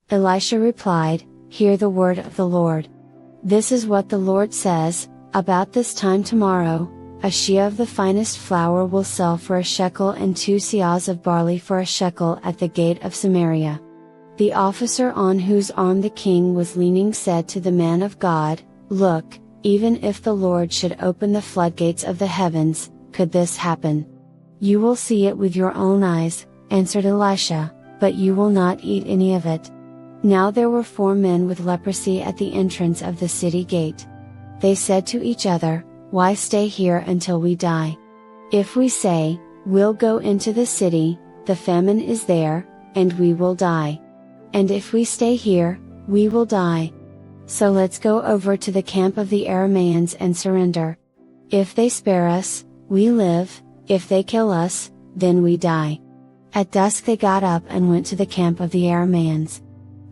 Elisha replied, "Hear the word of the Lord. This is what the Lord says, about this time tomorrow, a sheah of the finest flour will sell for a shekel and 2 seahs of barley for a shekel at the gate of Samaria." The officer on whose arm the king was leaning said to the man of God, "Look, even if the Lord should open the floodgates of the heavens, could this happen? You will see it with your own eyes," answered Elisha, "but you will not eat any of it." Now there were 4 men with leprosy at the entrance of the city gate. They said to each other, "Why stay here until we die? If we say, 'We'll go into the city,' the famine is there, and we will die. And if we stay here, we will die. So let's go over to the camp of the Arameans and surrender. If they spare us, we live, if they kill us, then we die." At dusk they got up and went to the camp of the Arameans.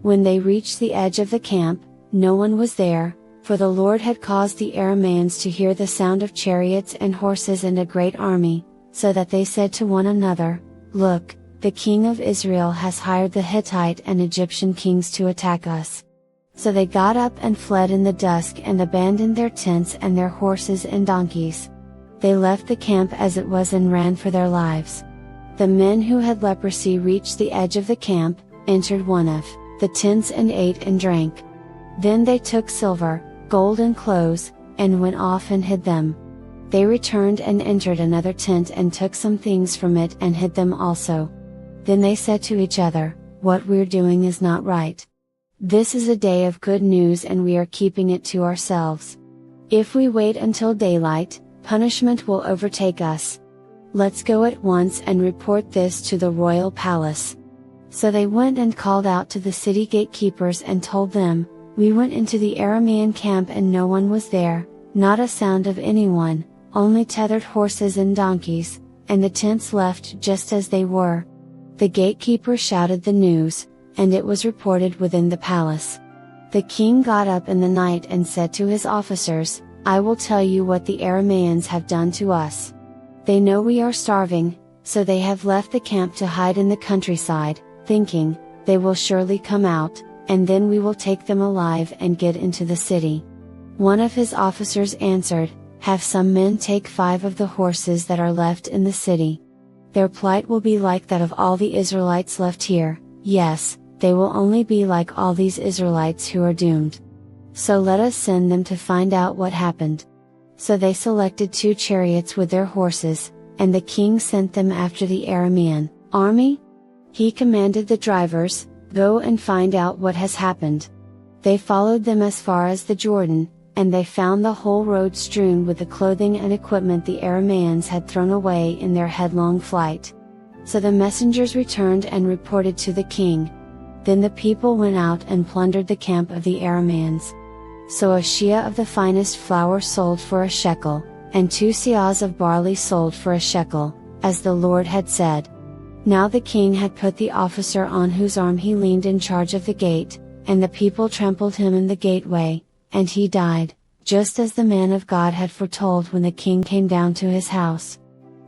When they reached the edge of the camp, no one was there, for the Lord had caused the Arameans to hear the sound of chariots and horses and a great army, so that they said to one another, "Look, the king of Israel has hired the Hittite and Egyptian kings to attack us." So they got up and fled in the dusk and abandoned their tents and their horses and donkeys. They left the camp as it was and ran for their lives. The men who had leprosy reached the edge of the camp, entered one of the tents and ate and drank. Then they took silver, gold and clothes, and went off and hid them. They returned and entered another tent and took some things from it and hid them also. Then they said to each other, "What we're doing is not right. This is a day of good news and we are keeping it to ourselves. If we wait until daylight, punishment will overtake us. Let's go at once and report this to the royal palace." So they went and called out to the city gatekeepers and told them, "We went into the Aramean camp and no one was there, not a sound of anyone, only tethered horses and donkeys, and the tents left just as they were." The gatekeeper shouted the news, and it was reported within the palace. The king got up in the night and said to his officers, "I will tell you what the Arameans have done to us. They know we are starving, so they have left the camp to hide in the countryside, thinking, they will surely come out, and then we will take them alive and get into the city." One of his officers answered, "Have some men take 5 of the horses that are left in the city. Their plight will be like that of all the Israelites left here, yes, they will only be like all these Israelites who are doomed. So let us send them to find out what happened." So they selected 2 chariots with their horses, and the king sent them after the Aramean army. He commanded the drivers, "Go and find out what has happened." They followed them as far as the Jordan, and they found the whole road strewn with the clothing and equipment the Arameans had thrown away in their headlong flight. So the messengers returned and reported to the king. Then the people went out and plundered the camp of the Arameans. So a sheah of the finest flour sold for a shekel, and 2 seahs of barley sold for a shekel, as the Lord had said. Now the king had put the officer on whose arm he leaned in charge of the gate, and the people trampled him in the gateway, and he died, just as the man of God had foretold when the king came down to his house.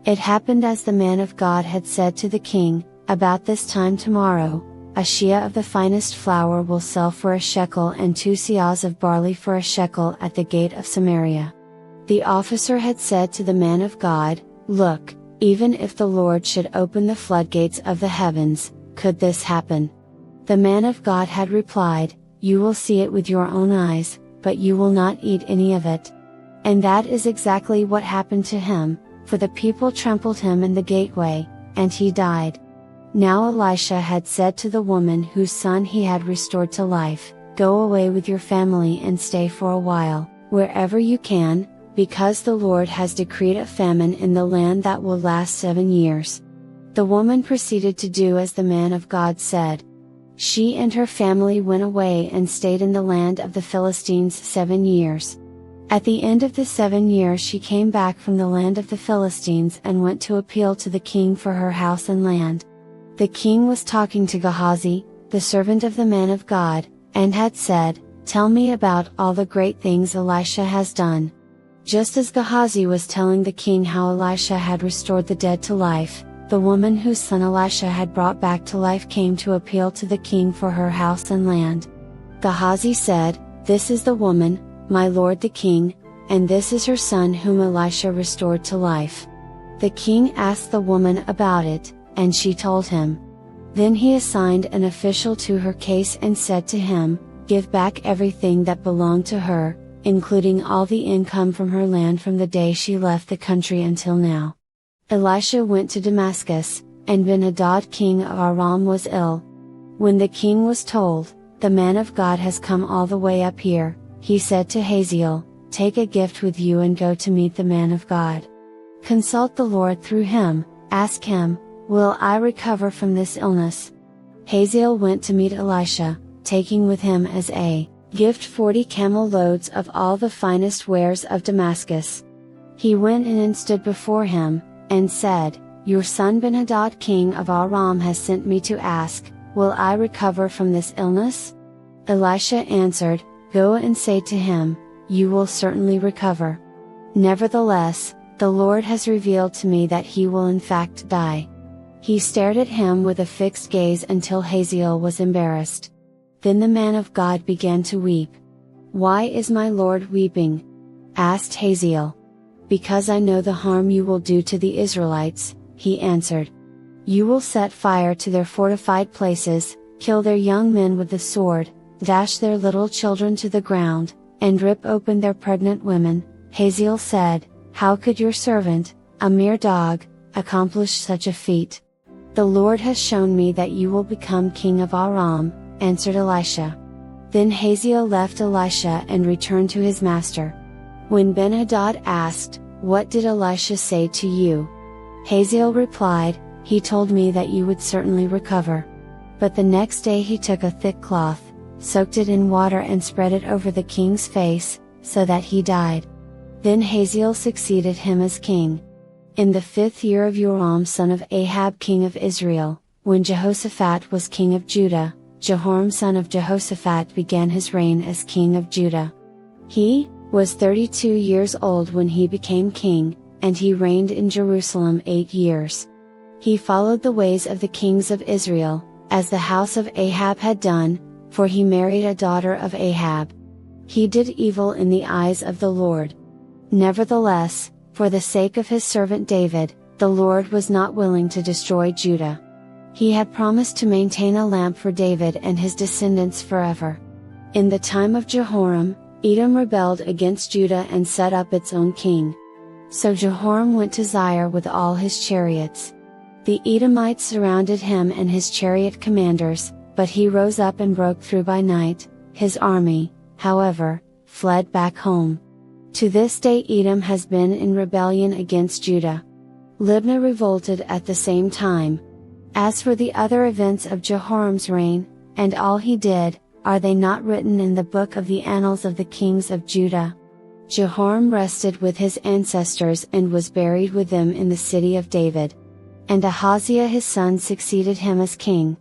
It happened as the man of God had said to the king, "About this time tomorrow, a sheah of the finest flour will sell for a shekel and 2 seahs of barley for a shekel at the gate of Samaria." The officer had said to the man of God, "Look, even if the Lord should open the floodgates of the heavens, could this happen?" The man of God had replied, "You will see it with your own eyes, but you will not eat any of it." And that is exactly what happened to him, for the people trampled him in the gateway, and he died. Now Elisha had said to the woman whose son he had restored to life, "Go away with your family and stay for a while, wherever you can, because the Lord has decreed a famine in the land that will last 7 years." The woman proceeded to do as the man of God said. She and her family went away and stayed in the land of the Philistines 7 years. At the end of the 7 years she came back from the land of the Philistines and went to appeal to the king for her house and land. The king was talking to Gehazi, the servant of the man of God, and had said, "Tell me about all the great things Elisha has done." Just as Gehazi was telling the king how Elisha had restored the dead to life, the woman whose son Elisha had brought back to life came to appeal to the king for her house and land. Gehazi said, "This is the woman, my lord the king, and this is her son whom Elisha restored to life." The king asked the woman about it, and she told him. Then he assigned an official to her case and said to him, "Give back everything that belonged to her, including all the income from her land from the day she left the country until now." Elisha went to Damascus, and Ben-Hadad king of Aram was ill. When the king was told, "The man of God has come all the way up here," he said to Hazael, "Take a gift with you and go to meet the man of God. Consult the Lord through him, ask him, 'Will I recover from this illness?'" Hazael went to meet Elisha, taking with him as a gift 40 camel loads of all the finest wares of Damascus. He went in and stood before him, and said, "Your son Ben-Hadad king of Aram has sent me to ask, will I recover from this illness?" Elisha answered, "Go and say to him, you will certainly recover. Nevertheless, the Lord has revealed to me that he will in fact die." He stared at him with a fixed gaze until Hazael was embarrassed. Then the man of God began to weep. "Why is my Lord weeping?" asked Hazael. "Because I know the harm you will do to the Israelites," he answered. "You will set fire to their fortified places, kill their young men with the sword, dash their little children to the ground, and rip open their pregnant women." Hazael said, "How could your servant, a mere dog, accomplish such a feat?" "The Lord has shown me that you will become king of Aram," answered Elisha. Then Hazael left Elisha and returned to his master. When Ben-Hadad asked, "What did Elisha say to you?" Hazael replied, "He told me that you would certainly recover." But the next day he took a thick cloth, soaked it in water and spread it over the king's face, so that he died. Then Hazael succeeded him as king. In the 5th year of Joram son of Ahab king of Israel, when Jehoshaphat was king of Judah, Jehoram son of Jehoshaphat began his reign as king of Judah. He was 32 years old when he became king, and he reigned in Jerusalem 8 years. He followed the ways of the kings of Israel, as the house of Ahab had done, for he married a daughter of Ahab. He did evil in the eyes of the Lord. Nevertheless, for the sake of his servant David, the Lord was not willing to destroy Judah. He had promised to maintain a lamp for David and his descendants forever. In the time of Jehoram, Edom rebelled against Judah and set up its own king. So Jehoram went to Zair with all his chariots. The Edomites surrounded him and his chariot commanders, but he rose up and broke through by night. His army, however, fled back home. To this day Edom has been in rebellion against Judah. Libnah revolted at the same time. As for the other events of Jehoram's reign, and all he did, are they not written in the book of the annals of the kings of Judah? Jehoram rested with his ancestors and was buried with them in the city of David. And Ahaziah his son succeeded him as king.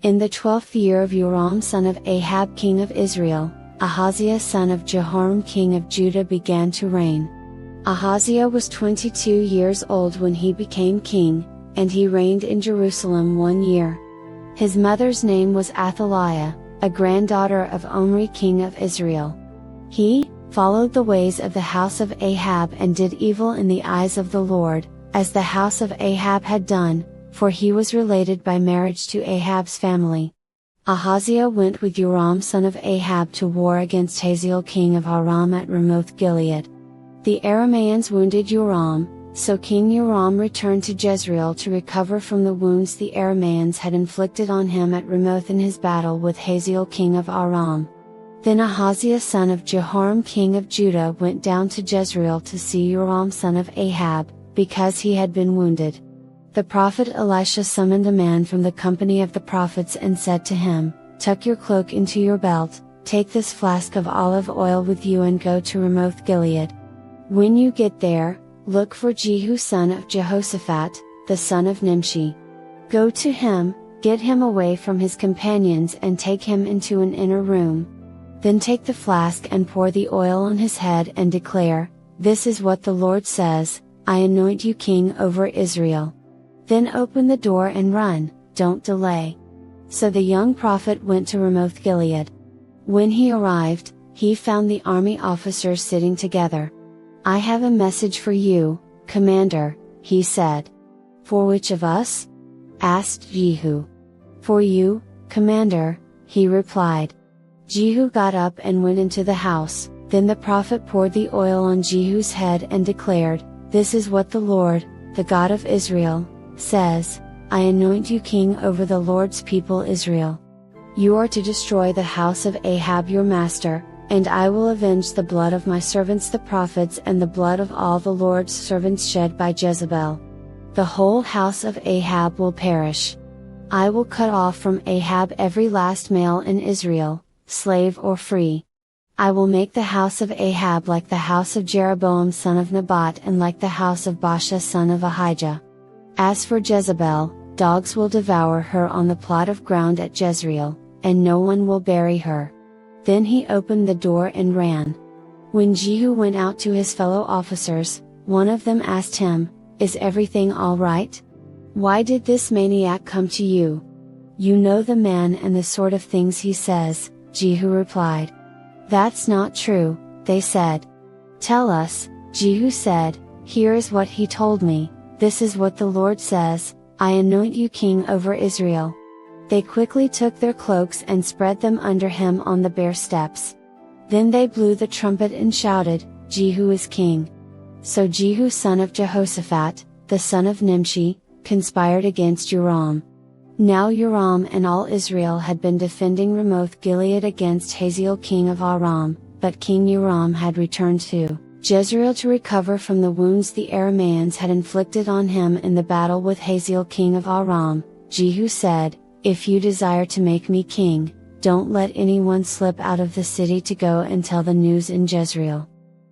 In the 12th year of Joram son of Ahab king of Israel, Ahaziah son of Jehoram king of Judah began to reign. Ahaziah was 22 years old when he became king, and he reigned in Jerusalem 1 year. His mother's name was Athaliah, a granddaughter of Omri king of Israel. He followed the ways of the house of Ahab and did evil in the eyes of the Lord, as the house of Ahab had done, for he was related by marriage to Ahab's family. Ahaziah went with Joram son of Ahab to war against Hazael king of Aram at Ramoth Gilead. The Arameans wounded Joram, so King Joram returned to Jezreel to recover from the wounds the Arameans had inflicted on him at Ramoth in his battle with Hazael king of Aram. Then Ahaziah son of Jehoram king of Judah went down to Jezreel to see Joram son of Ahab, because he had been wounded. The prophet Elisha summoned a man from the company of the prophets and said to him, "Tuck your cloak into your belt, take this flask of olive oil with you and go to Ramoth Gilead. When you get there, look for Jehu son of Jehoshaphat, the son of Nimshi. Go to him, get him away from his companions and take him into an inner room. Then take the flask and pour the oil on his head and declare, 'This is what the Lord says, I anoint you king over Israel.' Then open the door and run, don't delay." So the young prophet went to Ramoth Gilead. When he arrived, he found the army officers sitting together. "I have a message for you, commander," he said. "For which of us?" asked Jehu. "For you, commander," he replied. Jehu got up and went into the house. Then the prophet poured the oil on Jehu's head and declared, "This is what the Lord, the God of Israel, says, I anoint you king over the Lord's people Israel. You are to destroy the house of Ahab your master, and I will avenge the blood of my servants the prophets and the blood of all the Lord's servants shed by Jezebel. The whole house of Ahab will perish. I will cut off from Ahab every last male in Israel, slave or free. I will make the house of Ahab like the house of Jeroboam son of Nebat and like the house of Baasha son of Ahijah. As for Jezebel, dogs will devour her on the plot of ground at Jezreel, and no one will bury her." Then he opened the door and ran. When Jehu went out to his fellow officers, one of them asked him, "Is everything all right? Why did this maniac come to you? You know the man and the sort of things he says," Jehu replied. "That's not true," they said. "Tell us," Jehu said. "Here is what he told me, this is what the Lord says, I anoint you king over Israel." They quickly took their cloaks and spread them under him on the bare steps. Then they blew the trumpet and shouted, "Jehu is king." So Jehu son of Jehoshaphat, the son of Nimshi, conspired against Joram. Now Joram and all Israel had been defending Ramoth Gilead against Hazael king of Aram, but King Joram had returned to Jezreel to recover from the wounds the Arameans had inflicted on him in the battle with Hazael king of Aram. Jehu said, "If you desire to make me king, don't let anyone slip out of the city to go and tell the news in Jezreel."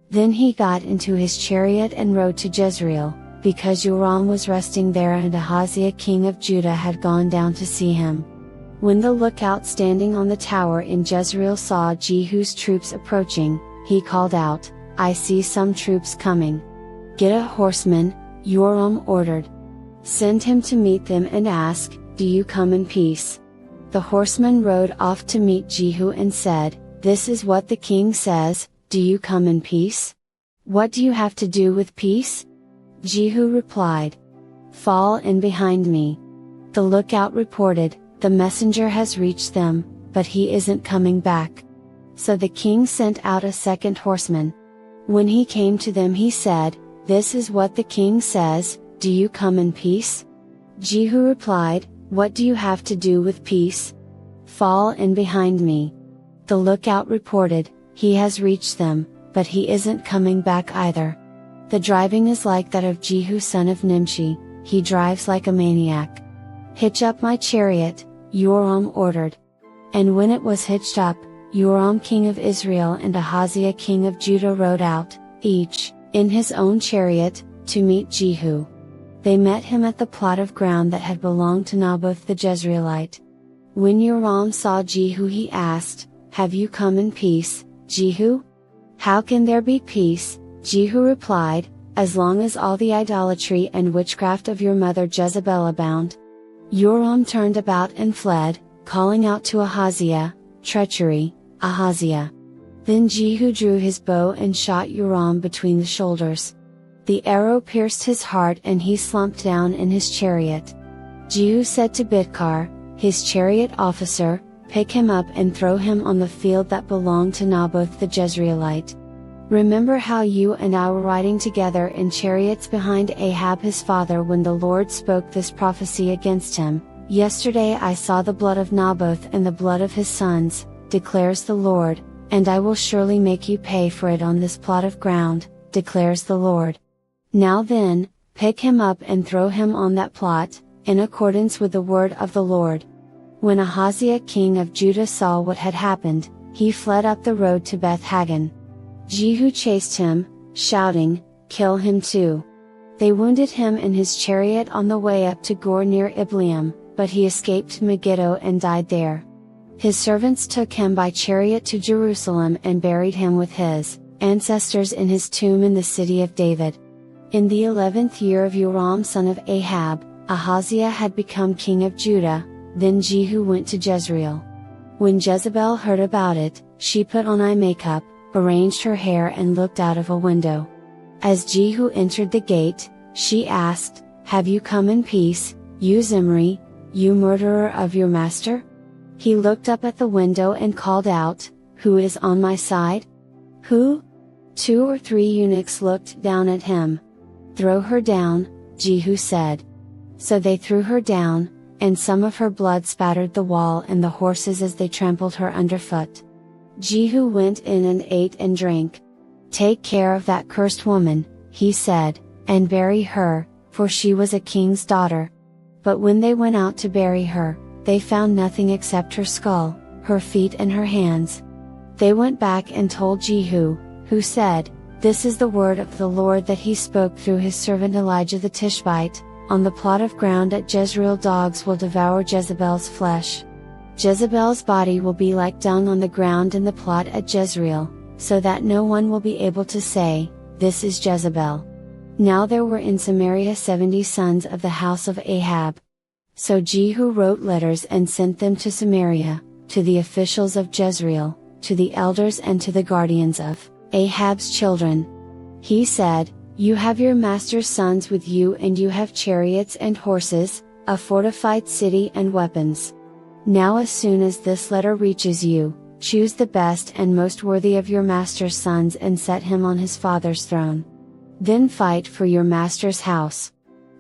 Then he got into his chariot and rode to Jezreel, because Joram was resting there and Ahaziah king of Judah had gone down to see him. When the lookout standing on the tower in Jezreel saw Jehu's troops approaching, he called out, "I see some troops coming. Get a horseman," Joram ordered. "Send him to meet them and ask, 'Do you come in peace?'" The horseman rode off to meet Jehu and said, "This is what the king says, do you come in peace? What do you have to do with peace?" Jehu replied, "Fall in behind me." The lookout reported, "The messenger has reached them, but he isn't coming back." So the king sent out a second horseman. When he came to them he said, "This is what the king says, do you come in peace?" Jehu replied, "What do you have to do with peace? Fall in behind me." The lookout reported, "He has reached them, but he isn't coming back either." The driving is like that of Jehu son of Nimshi, he drives like a maniac. "Hitch up my chariot," Joram ordered. And when it was hitched up, Joram king of Israel and Ahaziah king of Judah rode out, each, in his own chariot, to meet Jehu. They met him at the plot of ground that had belonged to Naboth the Jezreelite. When Joram saw Jehu he asked, "Have you come in peace, Jehu?" "How can there be peace?" Jehu replied, "As long as all the idolatry and witchcraft of your mother Jezebel abound." Joram turned about and fled, calling out to Ahaziah, "Treachery, Ahaziah!" Then Jehu drew his bow and shot Joram between the shoulders. The arrow pierced his heart and he slumped down in his chariot. Jehu said to Bidkar, his chariot officer, "Pick him up and throw him on the field that belonged to Naboth the Jezreelite. Remember how you and I were riding together in chariots behind Ahab his father when the Lord spoke this prophecy against him. Yesterday I saw the blood of Naboth and the blood of his sons, declares the Lord, and I will surely make you pay for it on this plot of ground, declares the Lord. Now then, pick him up and throw him on that plot, in accordance with the word of the Lord." When Ahaziah king of Judah saw what had happened, he fled up the road to Beth Hagan. Jehu chased him, shouting, "Kill him too!" They wounded him in his chariot on the way up to Gur near Ibleam, but he escaped Megiddo and died there. His servants took him by chariot to Jerusalem and buried him with his ancestors in his tomb in the city of David. In the 11th year of Joram son of Ahab, Ahaziah had become king of Judah. Then Jehu went to Jezreel. When Jezebel heard about it, she put on eye makeup, arranged her hair and looked out of a window. As Jehu entered the gate, she asked, "Have you come in peace, you Zimri, you murderer of your master?" He looked up at the window and called out, "Who is on my side? Who?" 2 or 3 eunuchs looked down at him. "Throw her down," Jehu said. So they threw her down, and some of her blood spattered the wall and the horses as they trampled her underfoot. Jehu went in and ate and drank. "Take care of that cursed woman," he said, "and bury her, for she was a king's daughter." But when they went out to bury her, they found nothing except her skull, her feet and her hands. They went back and told Jehu, who said, "This is the word of the Lord that he spoke through his servant Elijah the Tishbite, on the plot of ground at Jezreel dogs will devour Jezebel's flesh. Jezebel's body will be like dung on the ground in the plot at Jezreel, so that no one will be able to say, 'This is Jezebel.'" Now there were in Samaria 70 sons of the house of Ahab. So Jehu wrote letters and sent them to Samaria, to the officials of Jezreel, to the elders and to the guardians of Ahab's children. He said, "You have your master's sons with you and you have chariots and horses, a fortified city and weapons. Now as soon as this letter reaches you, choose the best and most worthy of your master's sons and set him on his father's throne. Then fight for your master's house."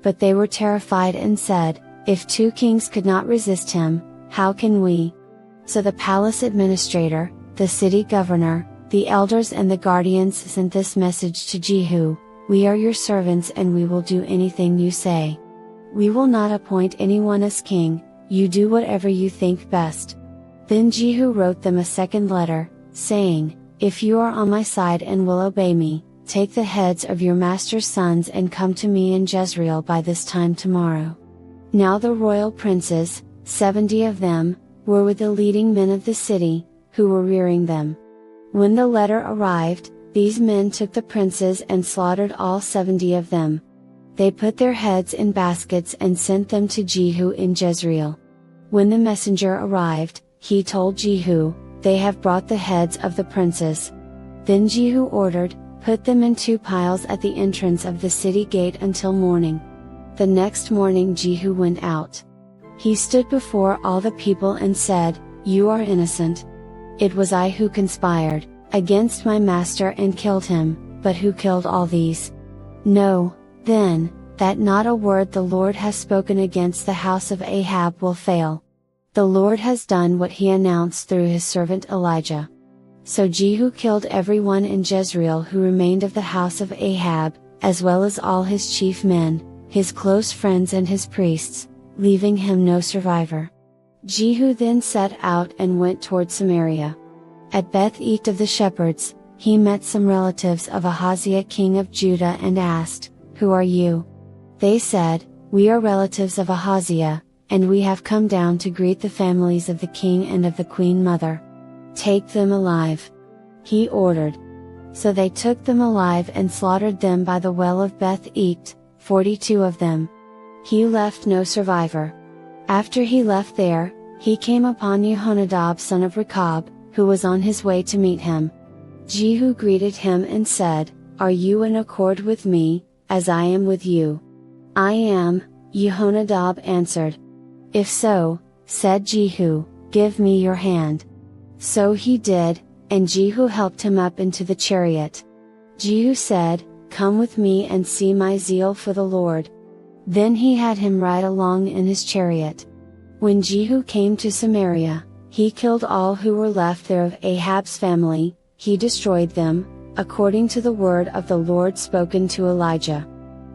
But they were terrified and said, "If 2 kings could not resist him, how can we?" So the palace administrator, the city governor, the elders and the guardians sent this message to Jehu, "We are your servants and we will do anything you say. We will not appoint anyone as king, you do whatever you think best." Then Jehu wrote them a second letter, saying, "If you are on my side and will obey me, take the heads of your master's sons and come to me in Jezreel by this time tomorrow." Now the royal princes, 70 of them, were with the leading men of the city, who were rearing them. When the letter arrived, these men took the princes and slaughtered all 70 of them. They put their heads in baskets and sent them to Jehu in Jezreel. When the messenger arrived, he told Jehu, "They have brought the heads of the princes." Then Jehu ordered, "Put them in 2 piles at the entrance of the city gate until morning." The next morning Jehu went out. He stood before all the people and said, "You are innocent. It was I who conspired against my master and killed him, but who killed all these? Know, then, that not a word the Lord has spoken against the house of Ahab will fail. The Lord has done what he announced through his servant Elijah." So Jehu killed everyone in Jezreel who remained of the house of Ahab, as well as all his chief men, his close friends and his priests, leaving him no survivor. Jehu then set out and went toward Samaria. At Beth-Eked of the shepherds, he met some relatives of Ahaziah king of Judah and asked, "Who are you?" They said, "We are relatives of Ahaziah, and we have come down to greet the families of the king and of the queen mother. Take them alive." He ordered. So they took them alive and slaughtered them by the well of Beth-Eked, 42 of them. He left no survivor. After he left there, he came upon Jehonadab son of Rechab, who was on his way to meet him. Jehu greeted him and said, "Are you in accord with me, as I am with you?" "I am," Jehonadab answered. "If so," said Jehu, "give me your hand." So he did, and Jehu helped him up into the chariot. Jehu said, "Come with me and see my zeal for the Lord." Then he had him ride along in his chariot. When Jehu came to Samaria, he killed all who were left there of Ahab's family, he destroyed them, according to the word of the Lord spoken to Elijah.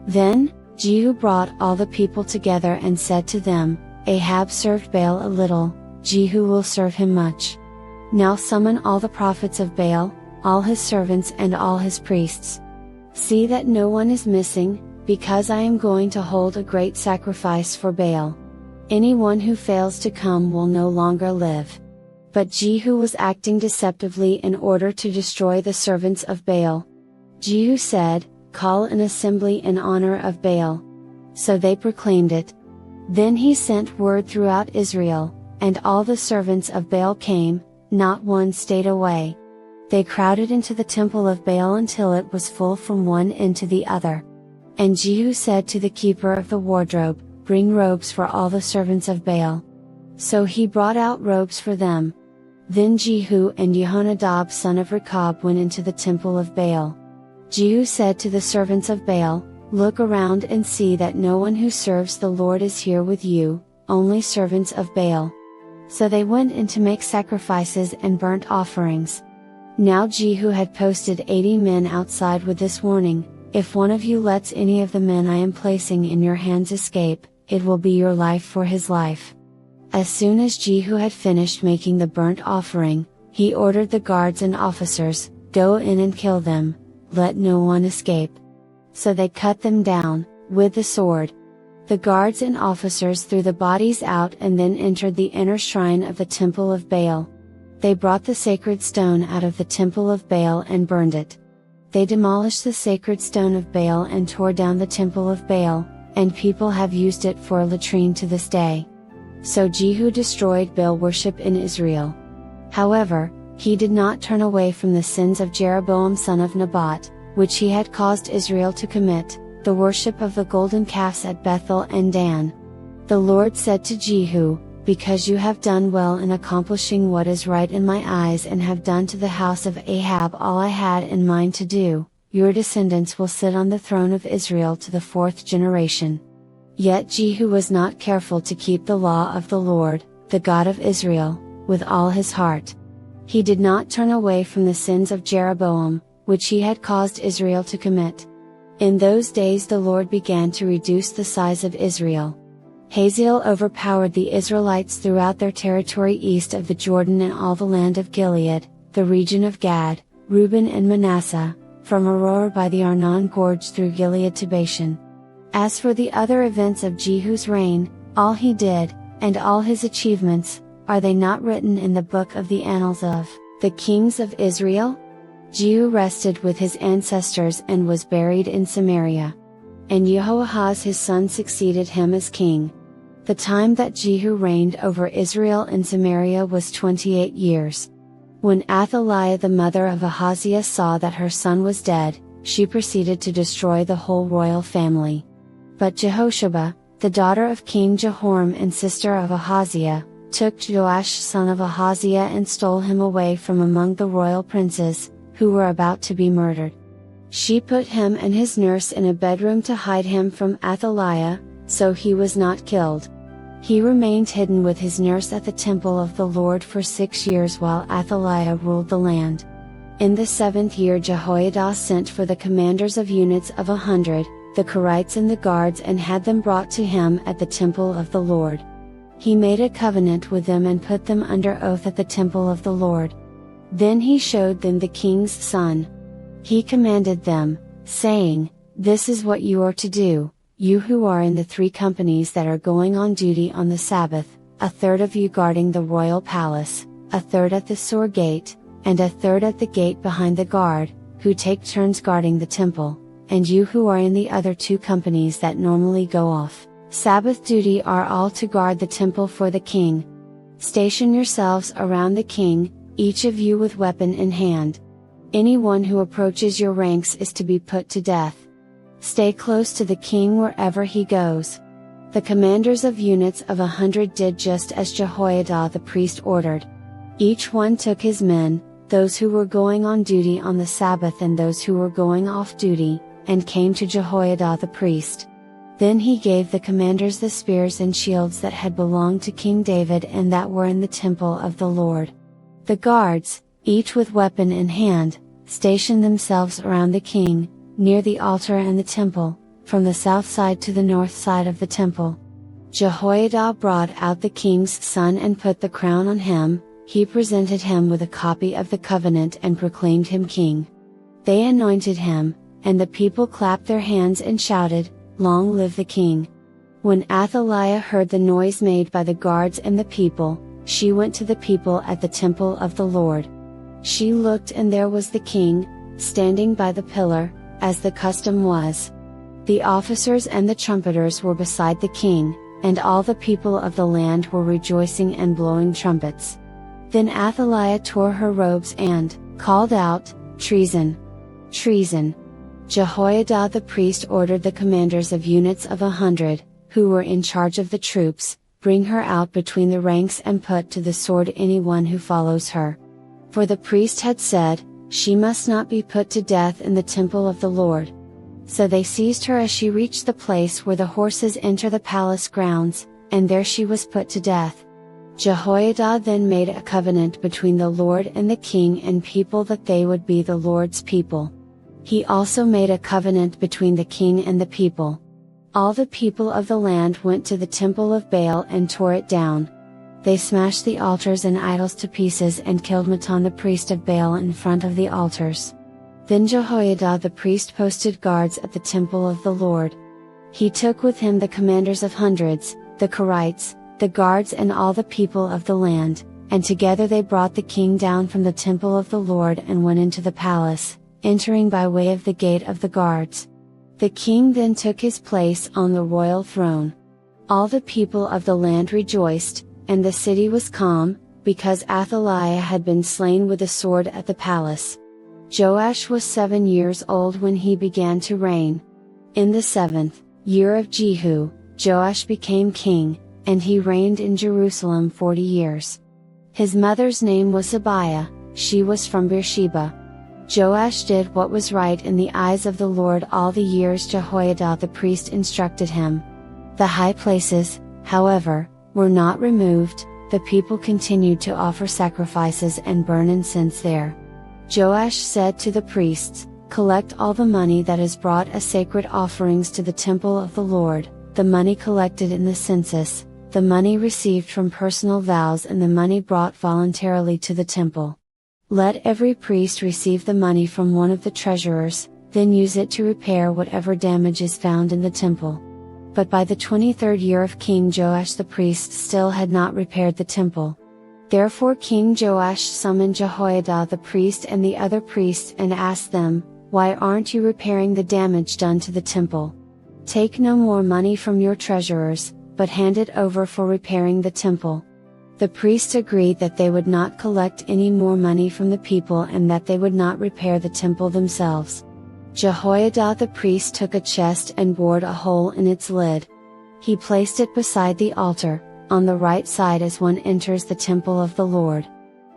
Then, Jehu brought all the people together and said to them, "Ahab served Baal a little, Jehu will serve him much. Now summon all the prophets of Baal, all his servants and all his priests. See that no one is missing, because I am going to hold a great sacrifice for Baal. Anyone who fails to come will no longer live." But Jehu was acting deceptively in order to destroy the servants of Baal. Jehu said, "Call an assembly in honor of Baal." So they proclaimed it, Then he sent word throughout Israel, and all the servants of Baal came, not one stayed away. They crowded into the temple of Baal until it was full from one end to the other. And Jehu said to the keeper of the wardrobe, "Bring robes for all the servants of Baal." So he brought out robes for them. Then Jehu and Jehonadab son of Rechab went into the temple of Baal. Jehu said to the servants of Baal, "Look around and see that no one who serves the Lord is here with you, only servants of Baal." So they went in to make sacrifices and burnt offerings. Now Jehu had posted 80 men outside with this warning, "If one of you lets any of the men I am placing in your hands escape, it will be your life for his life." As soon as Jehu had finished making the burnt offering, he ordered the guards and officers, "Go in and kill them, let no one escape." So they cut them down, with the sword. The guards and officers threw the bodies out and then entered the inner shrine of the temple of Baal. They brought the sacred stone out of the temple of Baal and burned it. They demolished the sacred stone of Baal and tore down the temple of Baal, and people have used it for a latrine to this day. So Jehu destroyed Baal worship in Israel. However, he did not turn away from the sins of Jeroboam son of Nebat, which he had caused Israel to commit, the worship of the golden calves at Bethel and Dan. The Lord said to Jehu, "Because you have done well in accomplishing what is right in my eyes and have done to the house of Ahab all I had in mind to do, your descendants will sit on the throne of Israel to the 4th generation." Yet Jehu was not careful to keep the law of the Lord, the God of Israel, with all his heart. He did not turn away from the sins of Jeroboam, which he had caused Israel to commit. In those days the Lord began to reduce the size of Israel. Hazael overpowered the Israelites throughout their territory east of the Jordan and all the land of Gilead, the region of Gad, Reuben and Manasseh, from Aroer by the Arnon Gorge through Gilead to Bashan. As for the other events of Jehu's reign, all he did, and all his achievements, are they not written in the book of the annals of the kings of Israel? Jehu rested with his ancestors and was buried in Samaria. And Jehoahaz his son succeeded him as king. The time that Jehu reigned over Israel in Samaria was 28 years. When Athaliah the mother of Ahaziah saw that her son was dead, she proceeded to destroy the whole royal family. But Jehosheba, the daughter of King Jehoram and sister of Ahaziah, took Joash son of Ahaziah and stole him away from among the royal princes, who were about to be murdered. She put him and his nurse in a bedroom to hide him from Athaliah, so he was not killed. He remained hidden with his nurse at the temple of the Lord for 6 years while Athaliah ruled the land. In the 7th year Jehoiada sent for the commanders of units of 100, the Kerites and the guards and had them brought to him at the temple of the Lord. He made a covenant with them and put them under oath at the temple of the Lord. Then he showed them the king's son. He commanded them, saying, "This is what you are to do, you who are in the 3 companies that are going on duty on the Sabbath, a third of you guarding the royal palace, a third at the Sur gate, and a third at the gate behind the guard, who take turns guarding the temple, and you who are in the other 2 companies that normally go off Sabbath duty are all to guard the temple for the king. Station yourselves around the king, each of you with weapon in hand. Anyone who approaches your ranks is to be put to death. Stay close to the king wherever he goes." The commanders of units of 100 did just as Jehoiada the priest ordered. Each one took his men, those who were going on duty on the Sabbath and those who were going off duty, and came to Jehoiada the priest. Then he gave the commanders the spears and shields that had belonged to King David and that were in the temple of the Lord. The guards, each with weapon in hand, stationed themselves around the king, near the altar and the temple, from the south side to the north side of the temple. Jehoiada brought out the king's son and put the crown on him. He presented him with a copy of the covenant and proclaimed him king. They anointed him, and the people clapped their hands and shouted, "Long live the king!" When Athaliah heard the noise made by the guards and the people, she went to the people at the temple of the Lord. She looked and there was the king, standing by the pillar, as the custom was. The officers and the trumpeters were beside the king, and all the people of the land were rejoicing and blowing trumpets. Then Athaliah tore her robes and called out, "Treason! Treason!" Jehoiada the priest ordered the commanders of units of 100, who were in charge of the troops, "Bring her out between the ranks and put to the sword anyone who follows her." For the priest had said, "She must not be put to death in the temple of the Lord." So they seized her as she reached the place where the horses enter the palace grounds, and there she was put to death. Jehoiada then made a covenant between the Lord and the king and people that they would be the Lord's people. He also made a covenant between the king and the people. All the people of the land went to the temple of Baal and tore it down. They smashed the altars and idols to pieces and killed Matan the priest of Baal in front of the altars. Then Jehoiada the priest posted guards at the temple of the Lord. He took with him the commanders of hundreds, the Korites, the guards and all the people of the land, and together they brought the king down from the temple of the Lord and went into the palace, entering by way of the gate of the guards. The king then took his place on the royal throne. All the people of the land rejoiced, and the city was calm, because Athaliah had been slain with a sword at the palace. Joash was 7 years old when he began to reign. In the 7th year of Jehu, Joash became king, and he reigned in Jerusalem 40 years. His mother's name was Abiah, she was from Beersheba. Joash did what was right in the eyes of the Lord all the years Jehoiada the priest instructed him. The high places, however, were not removed, the people continued to offer sacrifices and burn incense there. Joash said to the priests, "Collect all the money that is brought as sacred offerings to the temple of the Lord, the money collected in the census, the money received from personal vows and the money brought voluntarily to the temple. Let every priest receive the money from one of the treasurers, then use it to repair whatever damage is found in the temple." But by the 23rd year of King Joash the priest still had not repaired the temple. Therefore King Joash summoned Jehoiada the priest and the other priests and asked them, "Why aren't you repairing the damage done to the temple? Take no more money from your treasurers, but hand it over for repairing the temple." The priests agreed that they would not collect any more money from the people and that they would not repair the temple themselves. Jehoiada the priest took a chest and bored a hole in its lid. He placed it beside the altar, on the right side as one enters the temple of the Lord.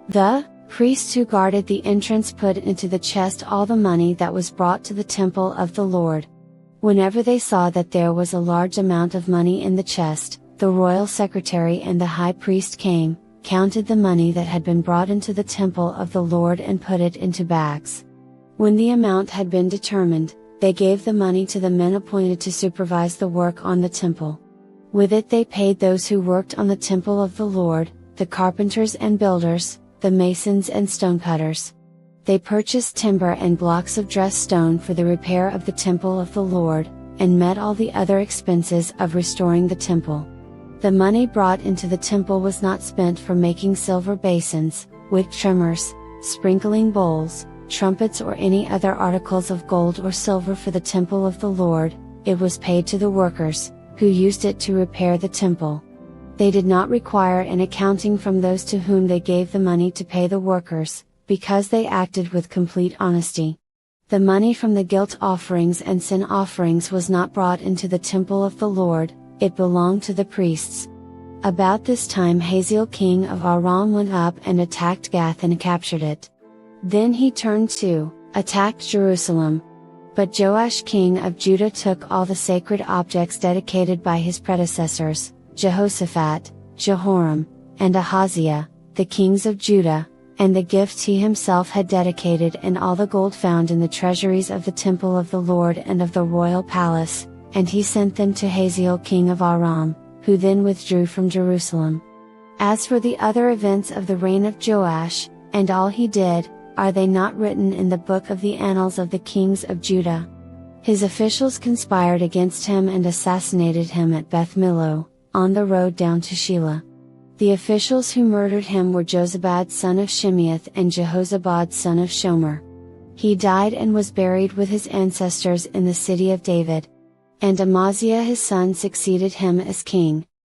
The priests who guarded the entrance put into the chest all the money that was brought to the temple of the Lord. Whenever they saw that there was a large amount of money in the chest, the royal secretary and the high priest came, counted the money that had been brought into the temple of the Lord and put it into bags. When the amount had been determined, they gave the money to the men appointed to supervise the work on the temple. With it they paid those who worked on the temple of the Lord, the carpenters and builders, the masons and stonecutters. They purchased timber and blocks of dressed stone for the repair of the temple of the Lord, and met all the other expenses of restoring the temple. The money brought into the temple was not spent for making silver basins, wick trimmers, sprinkling bowls, trumpets or any other articles of gold or silver for the temple of the Lord, it was paid to the workers, who used it to repair the temple. They did not require an accounting from those to whom they gave the money to pay the workers, because they acted with complete honesty. The money from the guilt offerings and sin offerings was not brought into the temple of the Lord, it belonged to the priests. About this time Hazael king of Aram went up and attacked Gath and captured it. Then he turned to attack Jerusalem. But Joash king of Judah took all the sacred objects dedicated by his predecessors, Jehoshaphat, Jehoram, and Ahaziah, the kings of Judah, and the gifts he himself had dedicated and all the gold found in the treasuries of the temple of the Lord and of the royal palace, and he sent them to Hazael king of Aram, who then withdrew from Jerusalem. As for the other events of the reign of Joash, and all he did, are they not written in the book of the annals of the kings of Judah? His officials conspired against him and assassinated him at Beth Millo, on the road down to Shelah. The officials who murdered him were Jozabad son of Shimeath and Jehozabad son of Shomer. He died and was buried with his ancestors in the city of David. And Amaziah his son succeeded him as king.